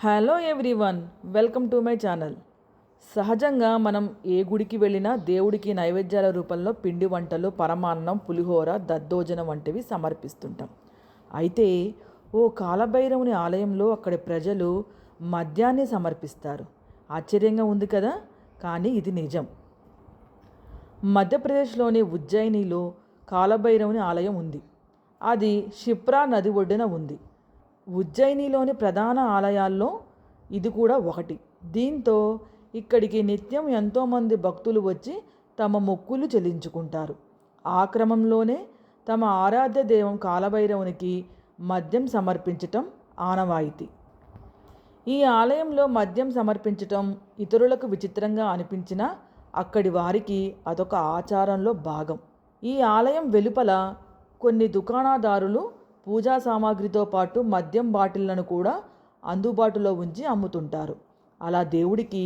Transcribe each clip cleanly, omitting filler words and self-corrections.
Hello everyone, welcome to my channel. సహజంగా మనం ఏ గుడికి వెళ్ళినా దేవుడికి నైవేద్యాల రూపంలో పిండి వంటలు, పరమాన్నం, పులిహోర, దద్దోజనం వంటివి సమర్పిస్తుంటాం. అయితే ఓ కాలభైరవుని ఆలయంలో అక్కడి ప్రజలు మద్యాన్ని సమర్పిస్తారు. ఆశ్చర్యంగా ఉంది కదా, కానీ ఇది నిజం. మధ్యప్రదేశ్లోని ఉజ్జయినిలో కాలభైరవుని ఆలయం ఉంది. అది షిప్రా నది ఒడ్డున ఉంది. ఉజ్జయినిలోని ప్రధాన ఆలయాల్లో ఇది కూడా ఒకటి. దీంతో ఇక్కడికి నిత్యం ఎంతోమంది భక్తులు వచ్చి తమ మొక్కులు చెల్లించుకుంటారు. ఆ క్రమంలోనే తమ ఆరాధ్య దైవం కాలభైరవునికి మద్యం సమర్పించటం ఆనవాయితీ. ఈ ఆలయంలో మద్యం సమర్పించటం ఇతరులకు విచిత్రంగా అనిపించినా అక్కడి వారికి అదొక ఆచారంలో భాగం. ఈ ఆలయం వెలుపల కొన్ని దుకాణదారులు పూజా సామాగ్రితో పాటు మద్యం బాటిళ్లను కూడా అందుబాటులో ఉంచి అమ్ముతుంటారు. అలా దేవుడికి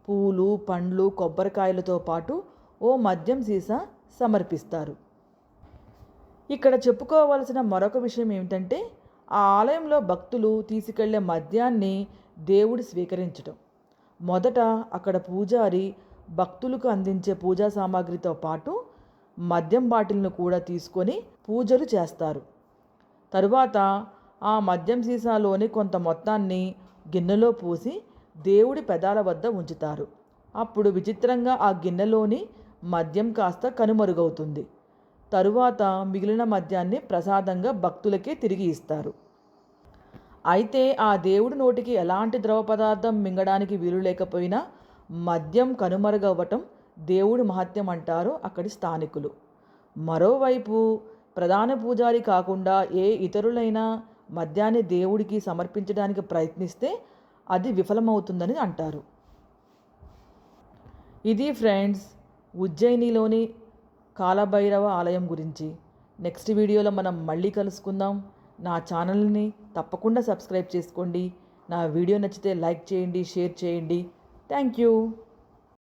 పూలు, పండ్లు, కొబ్బరికాయలతో పాటు ఓ మద్యం సీసా సమర్పిస్తారు. ఇక్కడ చెప్పుకోవాల్సిన మరొక విషయం ఏమిటంటే, ఆ ఆలయంలో భక్తులు తీసుకెళ్లే మద్యాన్ని దేవుడు స్వీకరించటం. మొదట అక్కడ పూజారి భక్తులకు అందించే పూజా సామాగ్రితో పాటు మద్యం బాటిల్ను కూడా తీసుకొని పూజలు చేస్తారు. తరువాత ఆ మద్యం సీసాలోని కొంత మొత్తాన్ని గిన్నెలో పోసి దేవుడి పెదాల వద్ద ఉంచుతారు. అప్పుడు విచిత్రంగా ఆ గిన్నెలోని మద్యం కాస్త కనుమరుగవుతుంది. తరువాత మిగిలిన మద్యాన్ని ప్రసాదంగా భక్తులకే తిరిగి ఇస్తారు. అయితే ఆ దేవుడి నోటికి ఎలాంటి ద్రవ పదార్థం మింగడానికి వీలు లేకపోయినా మద్యం కనుమరుగవ్వటం దేవుడి మహత్యం అంటారు అక్కడి స్థానికులు. మరోవైపు ప్రధాన పూజారి కాకుండా ఏ ఇతరులైనా మద్యాన్ని దేవుడికి సమర్పించడానికి ప్రయత్నిస్తే అది విఫలమవుతుందని అంటారు. ఇది ఫ్రెండ్స్, ఉజ్జయినిలోని కాలభైరవ ఆలయం గురించి. నెక్స్ట్ వీడియోలో మనం మళ్ళీ కలుసుకుందాం. నా ఛానల్ని తప్పకుండా సబ్స్క్రైబ్ చేసుకోండి. నా వీడియో నచ్చితే లైక్ చేయండి, షేర్ చేయండి. Thank you.